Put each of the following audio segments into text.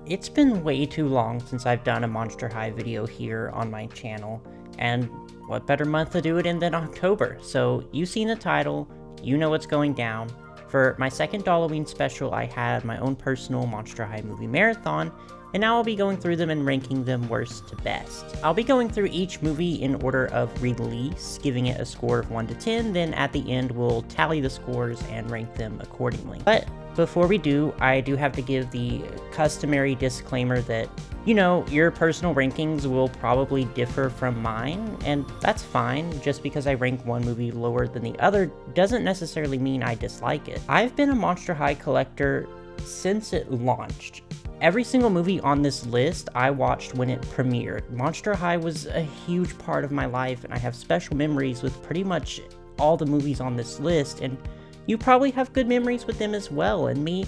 It's been way too long since I've done a Monster High video here on my channel, and what better month to do it in than October? So you've seen the title, you know what's going down. For my second Dolloween special, I had my own personal Monster High movie marathon, and now I'll be going through them and ranking them worst to best. I'll be going through each movie in order of release, giving it a score of 1 to 10, then at the end we'll tally the scores and rank them accordingly. But before we do, I do have to give the customary disclaimer that, you know, your personal rankings will probably differ from mine, and that's fine. Just because I rank one movie lower than the other doesn't necessarily mean I dislike it. I've been a Monster High collector since it launched. Every single movie on this list I watched when it premiered. Monster High was a huge part of my life, and I have special memories with pretty much all the movies on this list, and you probably have good memories with them as well, and me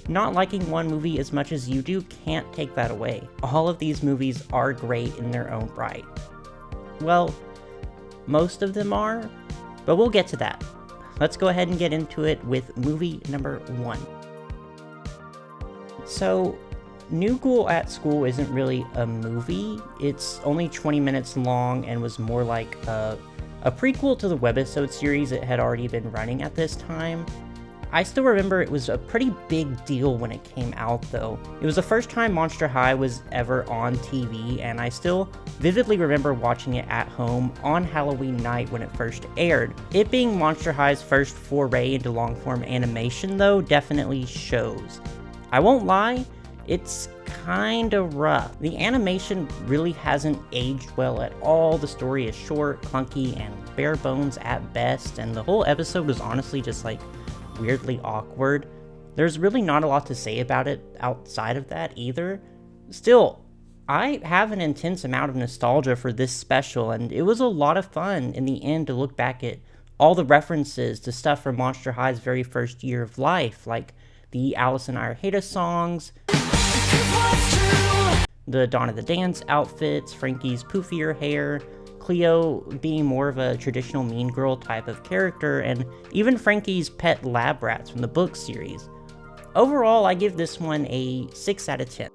not liking one movie as much as you do can't take that away. All of these movies are great in their own right. Well, most of them are, but we'll get to that. Let's go ahead and get into it with movie number 1. So, New Ghoul at School isn't really a movie. It's only 20 minutes long and was more like a prequel to the webisode series that had already been running at this time. I still remember it was a pretty big deal when it came out though. It was the first time Monster High was ever on TV, and I still vividly remember watching it at home on Halloween night when it first aired. It being Monster High's first foray into long-form animation though definitely shows. I won't lie, it's kinda rough. The animation really hasn't aged well at all. The story is short, clunky, and bare bones at best, and the whole episode was honestly just like weirdly awkward. There's really not a lot to say about it outside of that either. Still, I have an intense amount of nostalgia for this special, and it was a lot of fun in the end to look back at all the references to stuff from Monster High's very first year of life, like the Alice and Arheta songs, the Dawn of the Dance outfits, Frankie's poofier hair, Cleo being more of a traditional mean girl type of character, and even Frankie's pet lab rats from the book series. Overall, I give this one a 6 out of 10.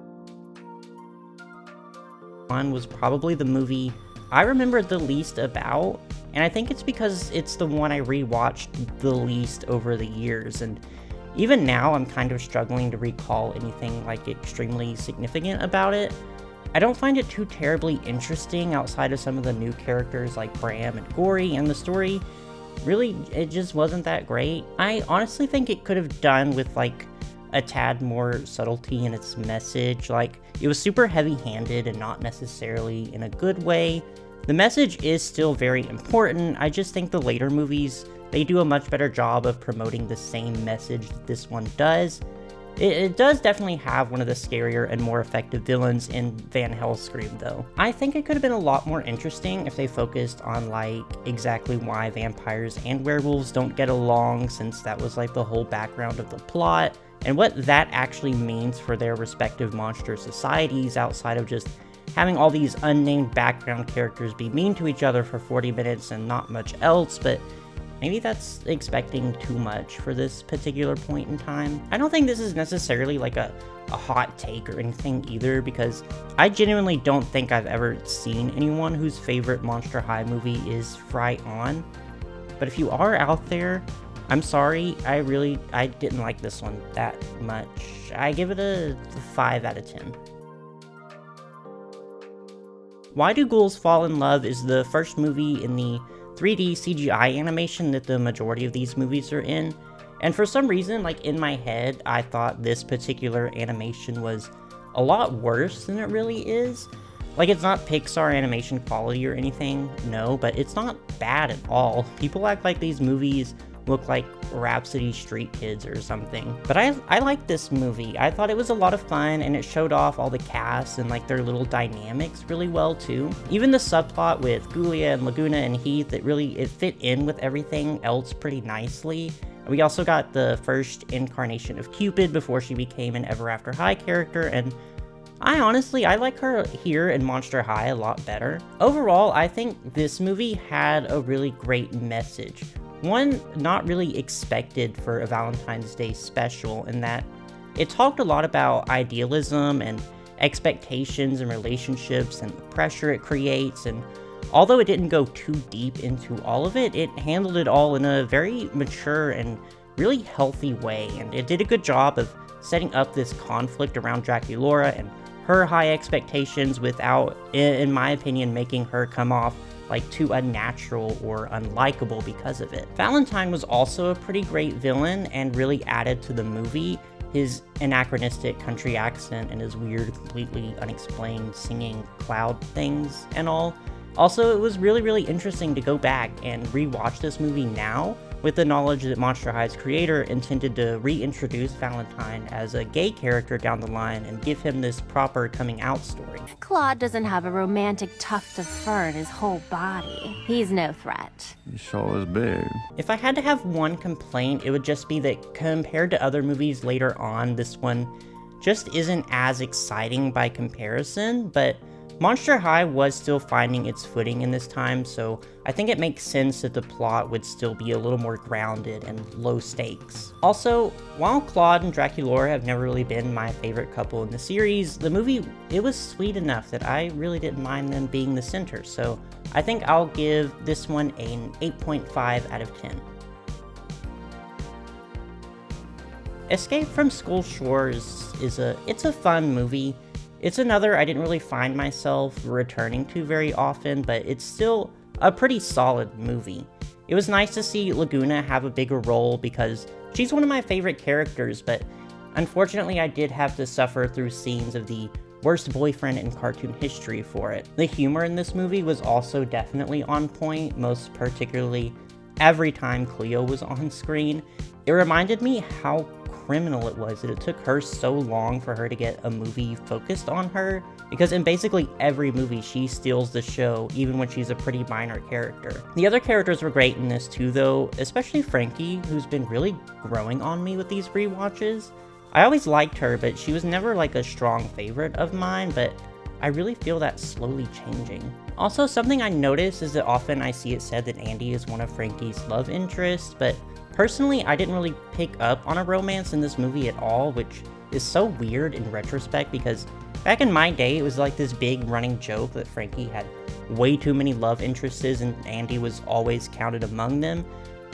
One was probably the movie I remember the least about, and I think it's because it's the one I rewatched the least over the years, and even now I'm kind of struggling to recall anything like extremely significant about it. I don't find it too terribly interesting outside of some of the new characters like Bram and Gory, and the story, really, it just wasn't that great. I honestly think it could have done with like a tad more subtlety in its message. Like, it was super heavy-handed and not necessarily in a good way. The message is still very important. I just think the later movies, they do a much better job of promoting the same message that this one does. It does definitely have one of the scarier and more effective villains in Van Helscream though. I think it could have been a lot more interesting if they focused on like exactly why vampires and werewolves don't get along, since that was like the whole background of the plot, and what that actually means for their respective monster societies outside of just having all these unnamed background characters be mean to each other for 40 minutes and not much else. But maybe that's expecting too much for this particular point in time. I don't think this is necessarily like a hot take or anything either, because I genuinely don't think I've ever seen anyone whose favorite Monster High movie is Fright On. But if you are out there, I'm sorry, I didn't like this one that much. I give it a 5 out of 10. Why Do Ghouls Fall in Love is the first movie in the 3D CGI animation that the majority of these movies are in, and for some reason, like in my head, I thought this particular animation was a lot worse than it really is. Like, it's not Pixar animation quality or anything, no, but it's not bad at all. People act like these movies look like Rhapsody Street Kids or something. But I like this movie. I thought it was a lot of fun, and it showed off all the cast and like their little dynamics really well too. Even the subplot with Gulia and Laguna and Heath, it fit in with everything else pretty nicely. We also got the first incarnation of Cupid before she became an Ever After High character, and I like her here in Monster High a lot better. Overall, I think this movie had a really great message. One not really expected for a Valentine's Day special, in that It talked a lot about idealism and expectations and relationships and the pressure it creates, and although it didn't go too deep into all of it, it handled it all in a very mature and really healthy way, and it did a good job of setting up this conflict around Draculaura and her high expectations without, in my opinion, making her come off like too unnatural or unlikable because of it. Valentine was also a pretty great villain and really added to the movie. His anachronistic country accent and his weird, completely unexplained singing cloud things and all. Also, it was really interesting to go back and rewatch this movie now with the knowledge that Monster High's creator intended to reintroduce Valentine as a gay character down the line and give him this proper coming out story. Claude doesn't have a romantic tuft of fur in his whole body. He's no threat. He sure is big. If I had to have one complaint, it would just be that compared to other movies later on, this one just isn't as exciting by comparison, but Monster High was still finding its footing in this time, so I think it makes sense that the plot would still be a little more grounded and low stakes. Also, while Claude and Draculaura have never really been my favorite couple in the series, the movie, it was sweet enough that I really didn't mind them being the center, so I think I'll give this one an 8.5 out of 10. Escape from Skull Shores it's a fun movie. It's another I didn't really find myself returning to very often, but it's still a pretty solid movie. It was nice to see Laguna have a bigger role because she's one of my favorite characters, but unfortunately I did have to suffer through scenes of the worst boyfriend in cartoon history for it. The humor in this movie was also definitely on point, most particularly every time Cleo was on screen. It reminded me how criminal it was that it took her so long for her to get a movie focused on her, because in basically every movie she steals the show, even when she's a pretty minor character. The other characters were great in this too though, especially Frankie, who's been really growing on me with these rewatches. I always liked her, but she was never like a strong favorite of mine, but I really feel that slowly changing. Also, something I notice is that often I see it said that Andy is one of Frankie's love interests, but personally, I didn't really pick up on a romance in this movie at all, which is so weird in retrospect because back in my day, it was like this big running joke that Frankie had way too many love interests and Andy was always counted among them.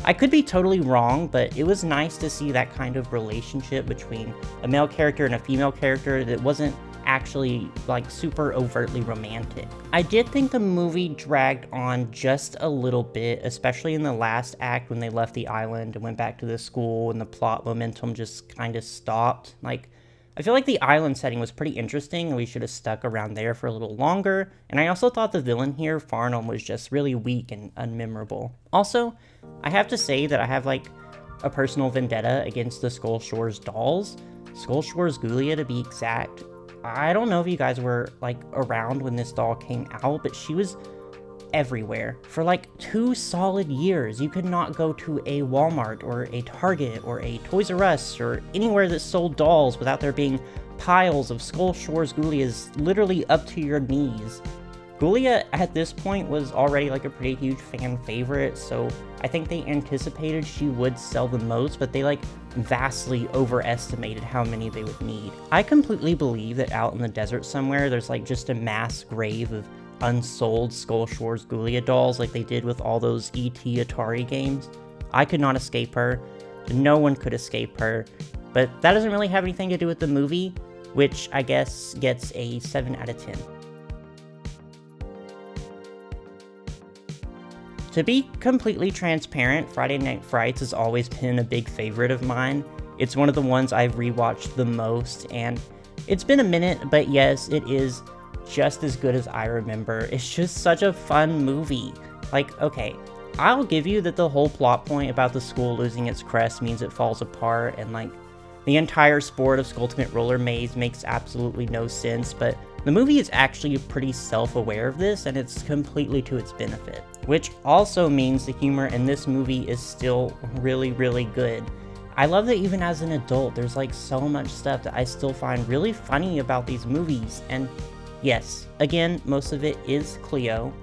I could be totally wrong, but it was nice to see that kind of relationship between a male character and a female character that wasn't actually like super overtly romantic. I did think the movie dragged on just a little bit, especially in the last act when they left the island and went back to the school and the plot momentum just kind of stopped. Like, I feel like the island setting was pretty interesting and we should have stuck around there for a little longer, and I also thought the villain here, Farnham, was just really weak and unmemorable. Also, I have to say that I have like a personal vendetta against the Skull Shores dolls. Skull Shores Ghoulia to be exact. I don't know if you guys were like around when this doll came out, but she was everywhere. For like 2 solid years, you could not go to a Walmart or a Target or a Toys R Us or anywhere that sold dolls without there being piles of Skull Shores Ghoulias literally up to your knees. Ghoulia at this point was already like a pretty huge fan favorite, so I think they anticipated she would sell the most, but they like vastly overestimated how many they would need. I completely believe that out in the desert somewhere, there's like just a mass grave of unsold Skull Shores Ghoulia dolls like they did with all those E.T. Atari games. I could not escape her. No one could escape her. But that doesn't really have anything to do with the movie, which I guess gets a 7 out of 10. To be completely transparent, Friday Night Frights has always been a big favorite of mine. It's one of the ones I've rewatched the most, and it's been a minute, but yes, it is just as good as I remember. It's just such a fun movie. Like, okay, I'll give you that the whole plot point about the school losing its crest means it falls apart, and like, the entire sport of Skulltimate Roller Maze makes absolutely no sense, but the movie is actually pretty self-aware of this, and it's completely to its benefit. Which also means the humor in this movie is still really good. I love that even as an adult, there's like so much stuff that I still find really funny about these movies, and yes, again, most of it is Cleo.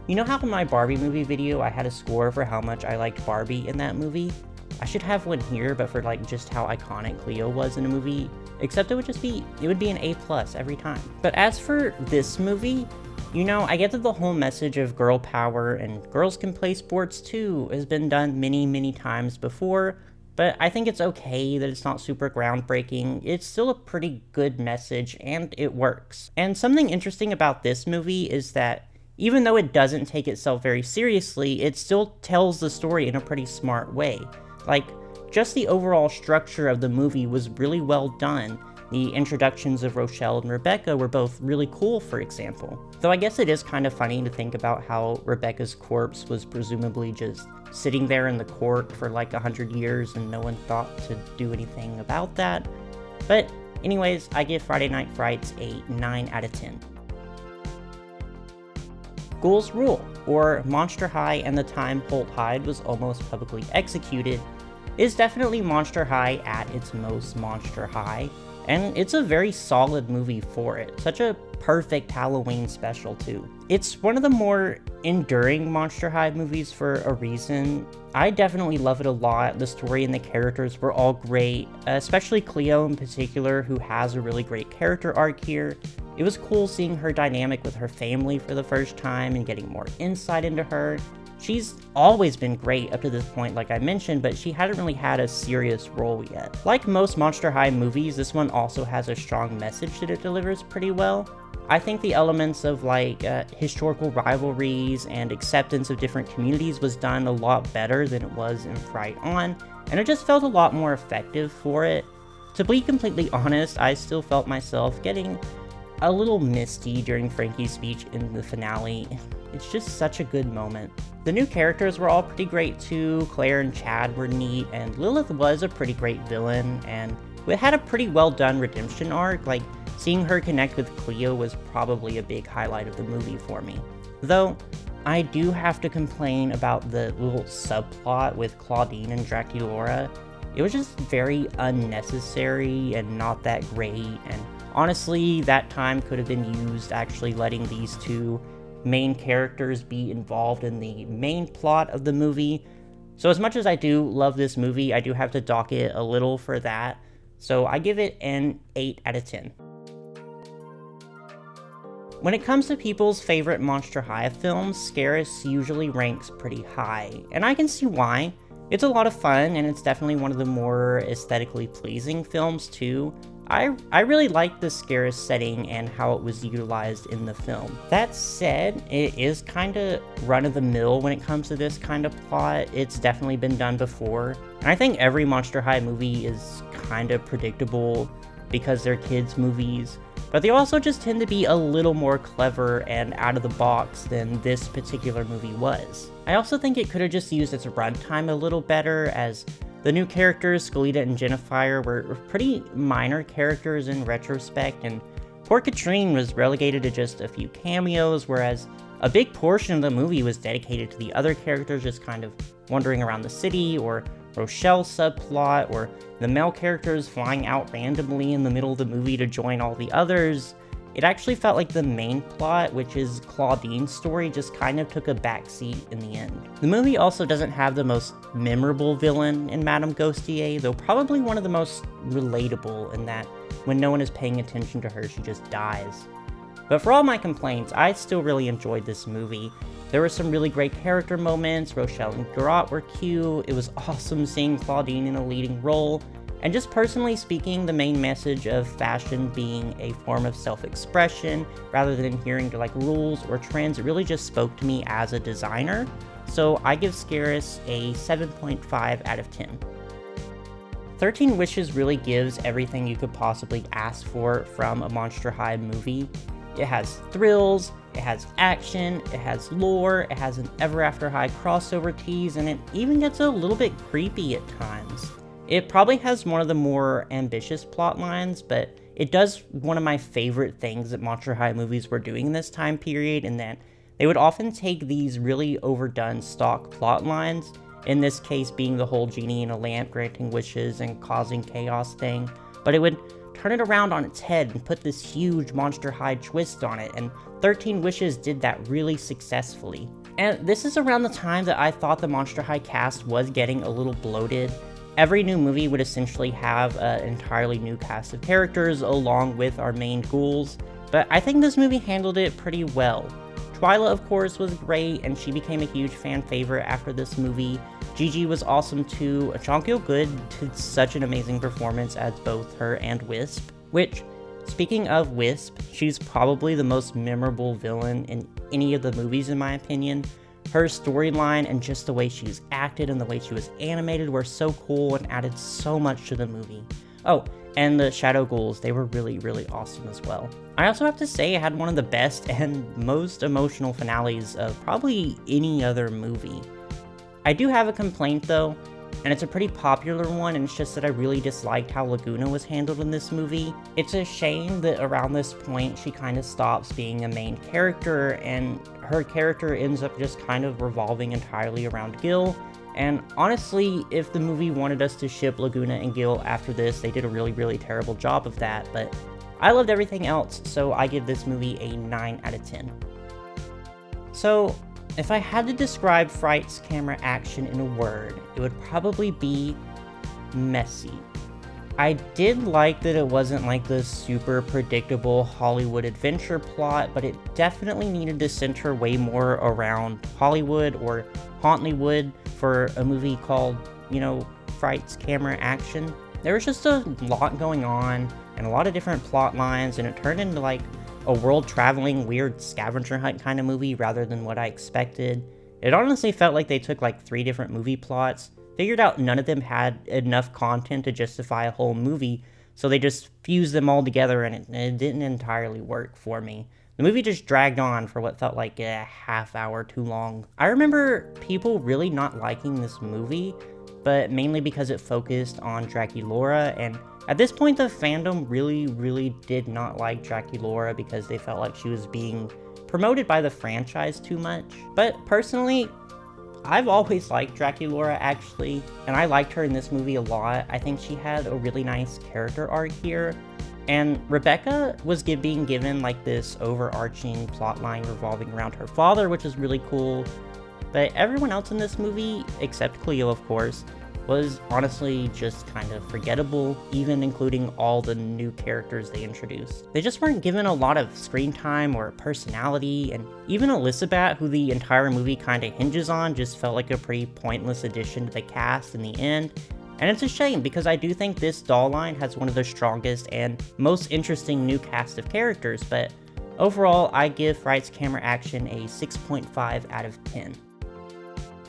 You know how in my Barbie movie video I had a score for how much I liked Barbie in that movie? I should have one here, but for like just how iconic Cleo was in a movie, except it would be an A+ every time. But as for this movie, you know, I get that the whole message of girl power and girls can play sports too has been done many times before, but I think it's okay that it's not super groundbreaking. It's still a pretty good message, and it works. And something interesting about this movie is that even though it doesn't take itself very seriously, it still tells the story in a pretty smart way. Like, just the overall structure of the movie was really well done. The introductions of Rochelle and Rebecca were both really cool, for example. Though I guess it is kind of funny to think about how Rebecca's corpse was presumably just sitting there in the court for like 100 years and no one thought to do anything about that. But anyways, I give Friday Night Frights a 9 out of 10. Ghouls Rule, or Monster High and the Time Holt Hyde was almost publicly executed, is definitely Monster High at its most Monster High, and it's a very solid movie for it. Such a perfect Halloween special too. It's one of the more enduring Monster High movies for a reason. I definitely love it a lot. The story and the characters were all great, especially Cleo in particular, who has a really great character arc here. It was cool seeing her dynamic with her family for the first time and getting more insight into her. She's always been great up to this point, like I mentioned, but she hadn't really had a serious role yet. Like most Monster High movies, this one also has a strong message that it delivers pretty well. I think the elements of like historical rivalries and acceptance of different communities was done a lot better than it was in Fright On, and it just felt a lot more effective for it. To be completely honest, I still felt myself getting a little misty during Frankie's speech in the finale. It's just such a good moment. The new characters were all pretty great too. Claire and Chad were neat, and Lilith was a pretty great villain, and it had a pretty well done redemption arc. Like, seeing her connect with Cleo was probably a big highlight of the movie for me. Though, I do have to complain about the little subplot with Claudine and Draculaura. It was just very unnecessary and not that great, and honestly, that time could have been used actually letting these two main characters be involved in the main plot of the movie. So as much as I do love this movie, I do have to dock it a little for that. So I give it an 8 out of 10. When it comes to people's favorite Monster High films, Scaris usually ranks pretty high, and I can see why. It's a lot of fun, and it's definitely one of the more aesthetically pleasing films too. I really like the Scaris setting and how it was utilized in the film. That said, it is kinda run-of-the-mill when it comes to this kind of plot. It's definitely been done before, and I think every Monster High movie is kinda predictable because they're kids' movies, but they also just tend to be a little more clever and out of the box than this particular movie was. I also think it could have just used its runtime a little better, as the new characters, Skeleta and Jennifer, were pretty minor characters in retrospect, and poor Katrine was relegated to just a few cameos, whereas a big portion of the movie was dedicated to the other characters just kind of wandering around the city, or Rochelle's subplot, or the male characters flying out randomly in the middle of the movie to join all the others. It actually felt like the main plot, which is Claudine's story, just kind of took a backseat in the end. The movie also doesn't have the most memorable villain in Madame Ghostier, though probably one of the most relatable, in that when no one is paying attention to her, she just dies. But for all my complaints, I still really enjoyed this movie. There were some really great character moments. Rochelle and Garrot were cute. It was awesome seeing Claudine in a leading role. And just personally speaking, the main message of fashion being a form of self-expression rather than adhering to like rules or trends, it really just spoke to me as a designer. So I give Scaris a 7.5 out of 10. 13 Wishes really gives everything you could possibly ask for from a Monster High movie. It has thrills, it has action, it has lore, it has an Ever After High crossover tease, and it even gets a little bit creepy at times. It probably has one of the more ambitious plot lines, but it does one of my favorite things that Monster High movies were doing in this time period, in that they would often take these really overdone stock plot lines, in this case being the whole genie in a lamp granting wishes and causing chaos thing, but it would turn it around on its head and put this huge Monster High twist on it, and 13 Wishes did that really successfully. And this is around the time that I thought the Monster High cast was getting a little bloated. every new movie would essentially have an entirely new cast of characters along with our main ghouls, but I think this movie handled it pretty well. Twyla, of course, was great, and she became a huge fan favorite after this movie. Gigi was awesome too. Jang Good did such an amazing performance as both her and Wisp, which, speaking of Wisp, she's probably the most memorable villain in any of the movies in my opinion. Her storyline and just the way she was acted and the way she was animated were so cool and added so much to the movie. Oh, and the Shadow Ghouls, they were really, really awesome as well. I also have to say it had one of the best and most emotional finales of probably any other movie. I do have a complaint though, and it's a pretty popular one, and it's just that I really disliked how Laguna was handled in this movie. It's a shame that around this point she kind of stops being a main character, and her character ends up just kind of revolving entirely around Gil. And honestly, if the movie wanted us to ship Laguna and Gil after this, they did a really, really terrible job of that, but I loved everything else, so I give this movie a 9 out of 10. So, if I had to describe Frights camera action in a word, it would probably be messy. I did like that it wasn't like the super predictable Hollywood adventure plot, but it definitely needed to center way more around Hollywood or Hauntlywood for a movie called, Frights camera action. There was just a lot going on and a lot of different plot lines, and it turned into like a world-traveling, weird scavenger hunt kind of movie rather than what I expected. It honestly felt like they took like 3 different movie plots, figured out none of them had enough content to justify a whole movie, so they just fused them all together, and it didn't entirely work for me. The movie just dragged on for what felt like a half hour too long. I remember people really not liking this movie, but mainly because it focused on Draculaura, and at this point the fandom really did not like Draculaura because they felt like she was being promoted by the franchise too much. But personally, I've always liked Draculaura actually, and I liked her in this movie a lot. I think she had a really nice character arc here, and Rebecca was being given like this overarching plotline revolving around her father, which is really cool. But everyone else in this movie, except Cleo of course, was honestly just kind of forgettable, even including all the new characters they introduced. They just weren't given a lot of screen time or personality, and even Elizabeth, who the entire movie kind of hinges on, just felt like a pretty pointless addition to the cast in the end. And it's a shame, because I do think this doll line has one of the strongest and most interesting new cast of characters, but overall I give Frights camera action a 6.5 out of 10.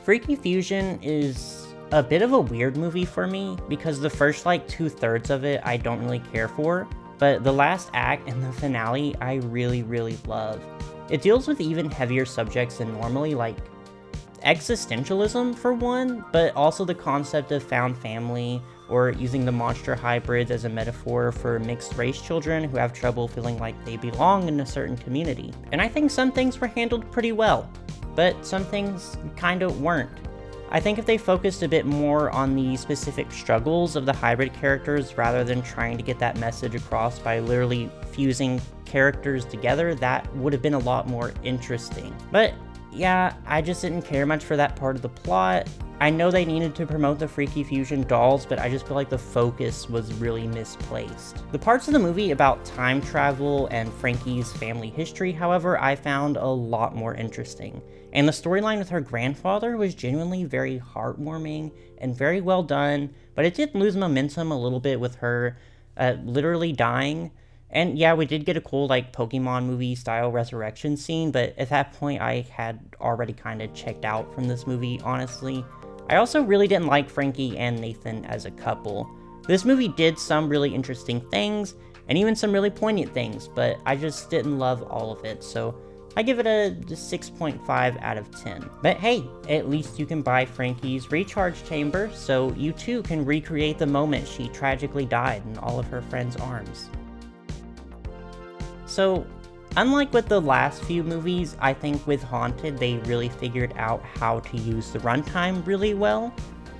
Freaky Fusion is a bit of a weird movie for me, because the first like 2/3 of it I don't really care for, but the last act and the finale I really love. It deals with even heavier subjects than normally, like existentialism for one, but also the concept of found family, or using the monster hybrids as a metaphor for mixed race children who have trouble feeling like they belong in a certain community. And I think some things were handled pretty well, but some things kinda weren't. I think if they focused a bit more on the specific struggles of the hybrid characters rather than trying to get that message across by literally fusing characters together, that would have been a lot more interesting. But yeah, I just didn't care much for that part of the plot. I know they needed to promote the Freaky Fusion dolls, but I just feel like the focus was really misplaced. The parts of the movie about time travel and Frankie's family history, however, I found a lot more interesting. And the storyline with her grandfather was genuinely very heartwarming and very well done, but it did lose momentum a little bit with her literally dying. And yeah, we did get a cool like Pokemon movie style resurrection scene, but at that point I had already kind of checked out from this movie, honestly. I also really didn't like Frankie and Nathan as a couple. This movie did some really interesting things, and even some really poignant things, but I just didn't love all of it, so I give it a 6.5 out of 10. But hey, at least you can buy Frankie's recharge chamber, so you too can recreate the moment she tragically died in all of her friends' arms. So, unlike with the last few movies, I think with Haunted they really figured out how to use the runtime really well.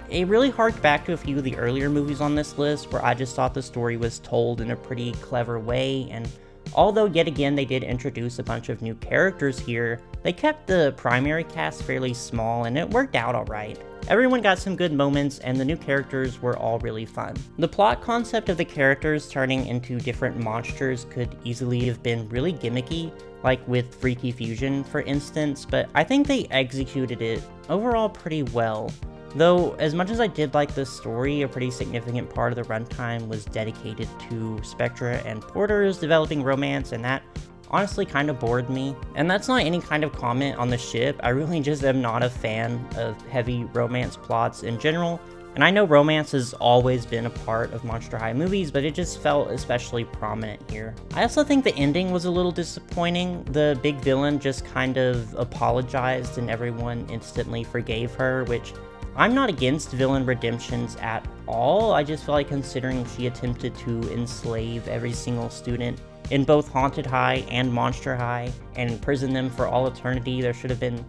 It really harked back to a few of the earlier movies on this list where I just thought the story was told in a pretty clever way, and although yet again they did introduce a bunch of new characters here, they kept the primary cast fairly small and it worked out alright. Everyone got some good moments, and the new characters were all really fun. The plot concept of the characters turning into different monsters could easily have been really gimmicky, like with Freaky Fusion, for instance, but I think they executed it overall pretty well. Though, as much as I did like the story, a pretty significant part of the runtime was dedicated to Spectra and Porter's developing romance, and that honestly kind of bored me. And that's not any kind of comment on the ship, I really just am not a fan of heavy romance plots in general, and I know romance has always been a part of Monster High movies, but it just felt especially prominent here. I also think the ending was a little disappointing. The big villain just kind of apologized and everyone instantly forgave her, which I'm not against villain redemptions at all. I just feel like considering she attempted to enslave every single student in both Haunted High and Monster High and imprison them for all eternity, there should have been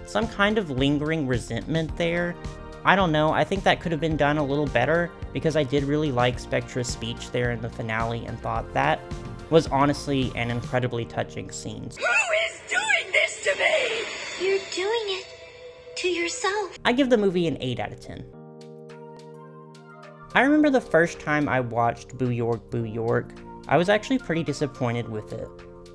some kind of lingering resentment there. I don't know, I think that could have been done a little better, because I did really like Spectra's speech there in the finale and thought that was honestly an incredibly touching scene. Who is doing this to me? You're doing it to yourself. I give the movie an 8 out of 10. I remember the first time I watched Boo York, Boo York, I was actually pretty disappointed with it.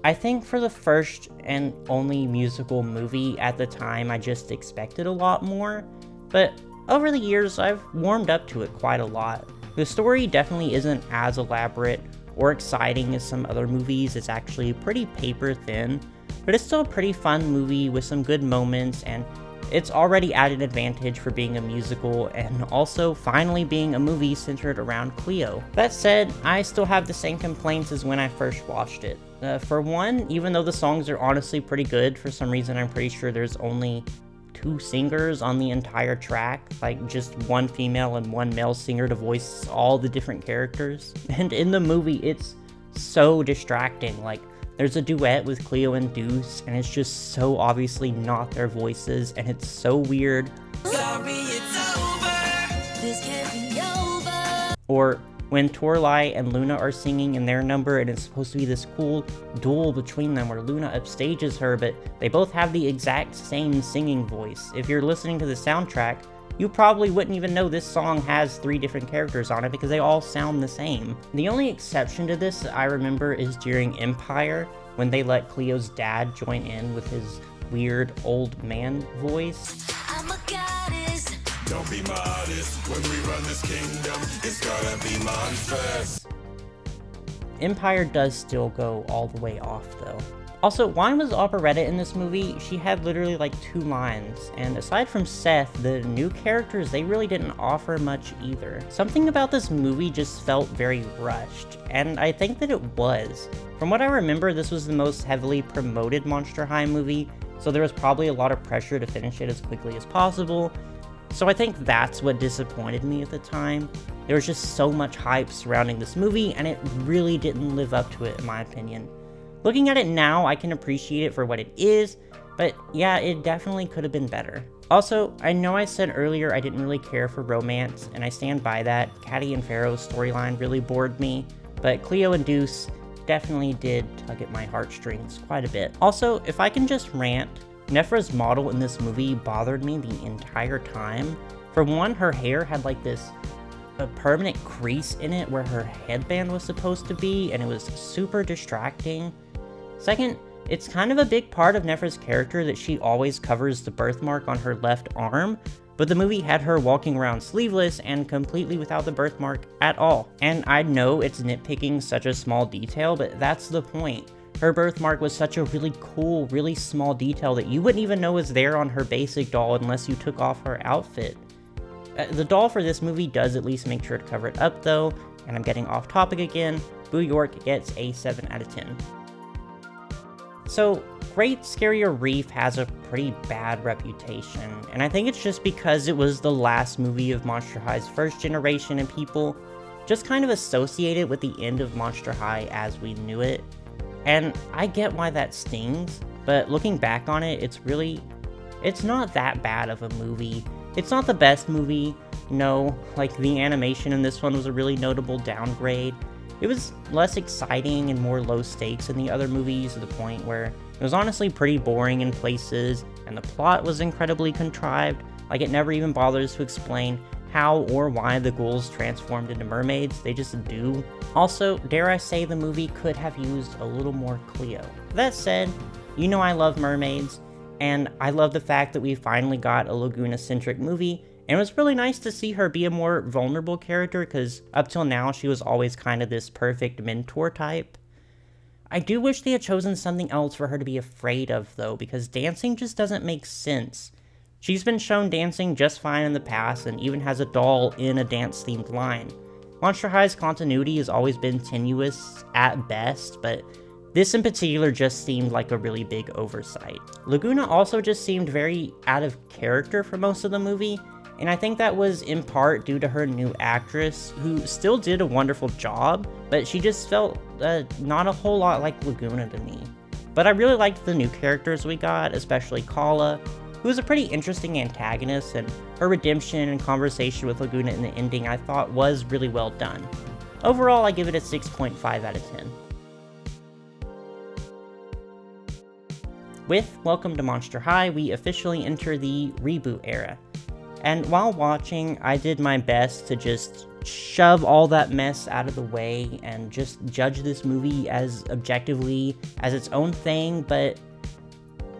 I think for the first and only musical movie at the time, I just expected a lot more, but over the years, I've warmed up to it quite a lot. The story definitely isn't as elaborate or exciting as some other movies. It's actually pretty paper thin, but it's still a pretty fun movie with some good moments, and it's already at an advantage for being a musical and also finally being a movie centered around Cleo. That said, I still have the same complaints as when I first watched it. For one, even though the songs are honestly pretty good, for some reason I'm pretty sure there's only 2 singers on the entire track, like just one female and one male singer to voice all the different characters. And in the movie, it's so distracting. Like, there's a duet with Cleo and Deuce, and it's just so obviously not their voices, and it's so weird. Sorry, it's over. This can't be over. Or when Torlai and Luna are singing in their number, and it's supposed to be this cool duel between them where Luna upstages her, but they both have the exact same singing voice. If you're listening to the soundtrack, you probably wouldn't even know this song has 3 different characters on it because they all sound the same. The only exception to this I remember is during Empire, when they let Cleo's dad join in with his weird old man voice. I'm a goddess. Don't be modest. When we run this kingdom, it's gonna be monstrous. Empire does still go all the way off though. Also, Wine was operetta in this movie. She had literally like 2 lines, and aside from Seth, the new characters, they really didn't offer much either. Something about this movie just felt very rushed, and I think that it was. From what I remember, this was the most heavily promoted Monster High movie, so there was probably a lot of pressure to finish it as quickly as possible. So I think that's what disappointed me at the time. There was just so much hype surrounding this movie, and it really didn't live up to it in my opinion. Looking at it now, I can appreciate it for what it is, but yeah, it definitely could have been better. Also, I know I said earlier I didn't really care for romance, and I stand by that. Caddy and Pharaoh's storyline really bored me, but Cleo and Deuce definitely did tug at my heartstrings quite a bit. Also, if I can just rant, Nephra's model in this movie bothered me the entire time. For one, her hair had like a permanent crease in it where her headband was supposed to be, and it was super distracting. Second, it's kind of a big part of Nephra's character that she always covers the birthmark on her left arm, but the movie had her walking around sleeveless and completely without the birthmark at all. And I know it's nitpicking such a small detail, but that's the point. Her birthmark was such a really cool, really small detail that you wouldn't even know was there on her basic doll unless you took off her outfit. The doll for this movie does at least make sure to cover it up though, and I'm getting off topic again. Boo York gets a 7 out of 10. So, Great Scarier Reef has a pretty bad reputation, and I think it's just because it was the last movie of Monster High's first generation and people just kind of associate it with the end of Monster High as we knew it. And I get why that stings, but looking back on it, it's not that bad of a movie. It's not the best movie, no, like the animation in this one was a really notable downgrade. It was less exciting and more low stakes than the other movies, to the point where it was honestly pretty boring in places, and the plot was incredibly contrived, Like, it never even bothers to explain how or why the ghouls transformed into mermaids, they just do. Also, dare I say, the movie could have used a little more Cleo. That said, you know I love mermaids, and I love the fact that we finally got a Laguna-centric movie, and it was really nice to see her be a more vulnerable character, because up till now she was always kind of this perfect mentor type. I do wish they had chosen something else for her to be afraid of, though, because dancing just doesn't make sense. She's been shown dancing just fine in the past, and even has a doll in a dance-themed line. Monster High's continuity has always been tenuous at best, but this in particular just seemed like a really big oversight. Laguna also just seemed very out of character for most of the movie, and I think that was in part due to her new actress, who still did a wonderful job, but she just felt not a whole lot like Laguna to me. But I really liked the new characters we got, especially Kala, who was a pretty interesting antagonist, and her redemption and conversation with Laguna in the ending I thought was really well done. Overall, I give it a 6.5 out of 10. With Welcome to Monster High, we officially enter the reboot era. And while watching, I did my best to just shove all that mess out of the way and just judge this movie as objectively as its own thing, but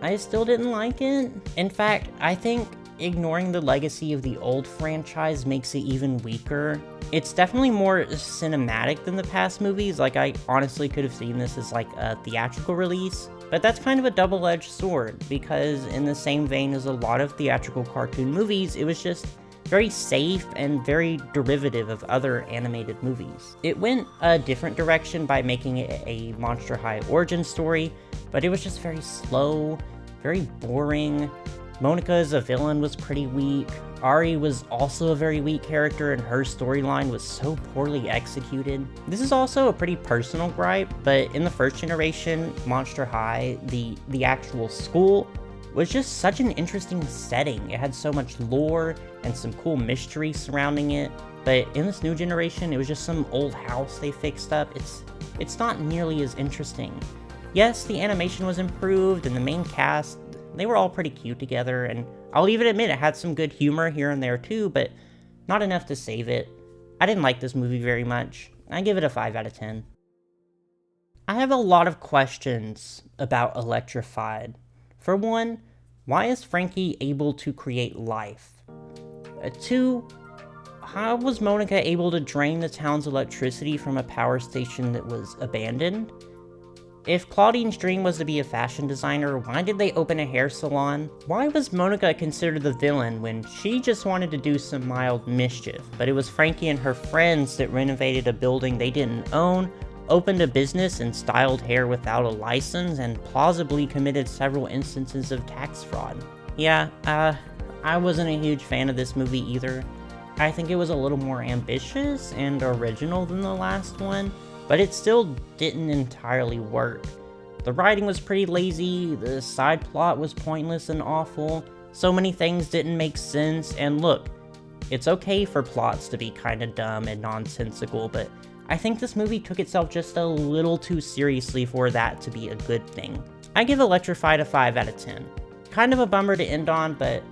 I still didn't like it. In fact, I think ignoring the legacy of the old franchise makes it even weaker. It's definitely more cinematic than the past movies. Like, I honestly could have seen this as like a theatrical release, but that's kind of a double-edged sword, because in the same vein as a lot of theatrical cartoon movies, it was just very safe and very derivative of other animated movies. It went a different direction by making it a Monster High origin story, but it was just very slow, very boring. Monica as a villain was pretty weak. Ari was also a very weak character, and her storyline was so poorly executed. This is also a pretty personal gripe, but in the first generation, Monster High, the actual school, was just such an interesting setting. It had so much lore and some cool mystery surrounding it, but in this new generation, it was just some old house they fixed up. It's not nearly as interesting. Yes, the animation was improved, and the main cast, they were all pretty cute together, and I'll even admit it had some good humor here and there too, but not enough to save it. I didn't like this movie very much. I give it a 5 out of 10. I have a lot of questions about Electrified. For one, why is Frankie able to create life? 2, how was Monica able to drain the town's electricity from a power station that was abandoned? If Claudine's dream was to be a fashion designer, why did they open a hair salon? Why was Monica considered the villain when she just wanted to do some mild mischief? But it was Frankie and her friends that renovated a building they didn't own, opened a business and styled hair without a license, and plausibly committed several instances of tax fraud. Yeah, I wasn't a huge fan of this movie either. I think it was a little more ambitious and original than the last one, but it still didn't entirely work. The writing was pretty lazy, the side plot was pointless and awful, so many things didn't make sense, and look, it's okay for plots to be kinda dumb and nonsensical, but I think this movie took itself just a little too seriously for that to be a good thing. I give Electrified a 5 out of 10. Kind of a bummer to end on, but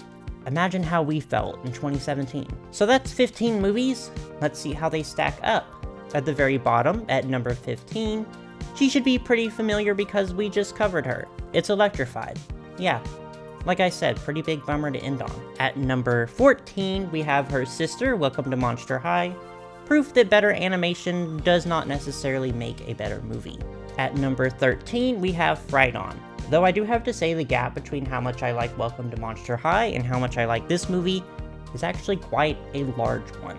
imagine how we felt in 2017. So that's 15 movies. Let's see how they stack up. At the very bottom, at number 15, she should be pretty familiar because we just covered her. It's Electrified. Yeah, like I said, pretty big bummer to end on. At number 14, we have her sister, Welcome to Monster High. Proof that better animation does not necessarily make a better movie. At number 13, we have Fright On. Though I do have to say the gap between how much I like Welcome to Monster High and how much I like this movie is actually quite a large one.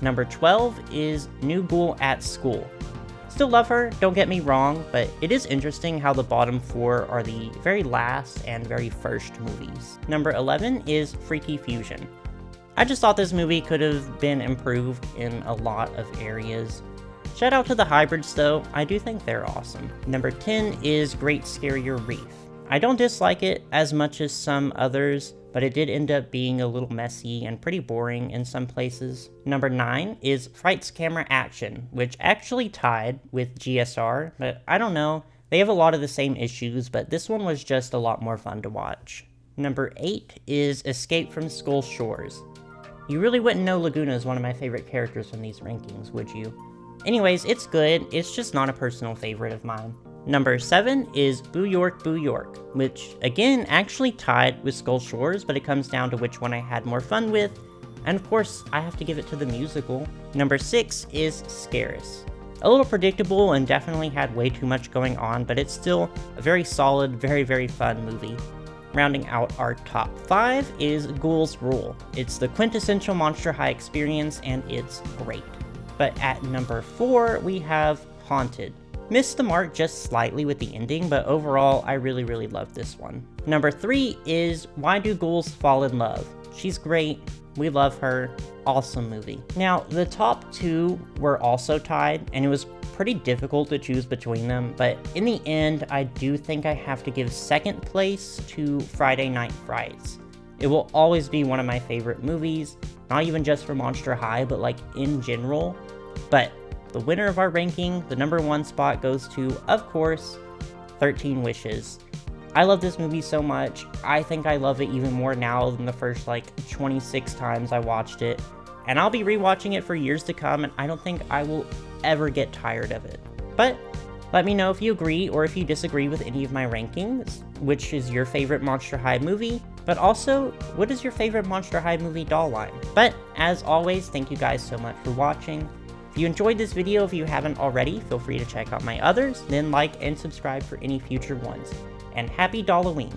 Number 12 is New Ghoul at School. Still love her, don't get me wrong, but it is interesting how the bottom 4 are the very last and very first movies. Number 11 is Freaky Fusion. I just thought this movie could have been improved in a lot of areas. Shout out to the hybrids though, I do think they're awesome. Number 10 is Great Scarier Reef. I don't dislike it as much as some others, but it did end up being a little messy and pretty boring in some places. Number 9 is Frights Camera Action, which actually tied with GSR, but I don't know, they have a lot of the same issues, but this one was just a lot more fun to watch. Number 8 is Escape from Skull Shores. You really wouldn't know Laguna is one of my favorite characters from these rankings, would you? Anyways, it's good, it's just not a personal favorite of mine. Number 7 is Boo York, Boo York, which again actually tied with Skull Shores, but it comes down to which one I had more fun with, and of course I have to give it to the musical. Number 6 is Scaris. A little predictable and definitely had way too much going on, but it's still a very solid, very fun movie. Rounding out our top 5 is Ghouls Rule. It's the quintessential Monster High experience and it's great. But at number 4 we have Haunted. Missed the mark just slightly with the ending, but overall I really love this one. Number 3 is Why Do Ghouls Fall in Love? She's great, we love her, awesome movie. Now the top 2 were also tied and it was pretty difficult to choose between them, but in the end I do think I have to give second place to Friday Night Frights. It will always be one of my favorite movies, not even just for Monster High, but like in general. But the winner of our ranking, the number 1 spot goes to, of course, 13 Wishes. I love this movie so much. I think I love it even more now than the first like 26 times I watched it. And I'll be rewatching it for years to come, and I don't think I will ever get tired of it. But let me know if you agree or if you disagree with any of my rankings, which is your favorite Monster High movie, but also, what is your favorite Monster High movie doll line? But as always, thank you guys so much for watching. If you enjoyed this video, if you haven't already, feel free to check out my others, then like and subscribe for any future ones. And happy Dolloween!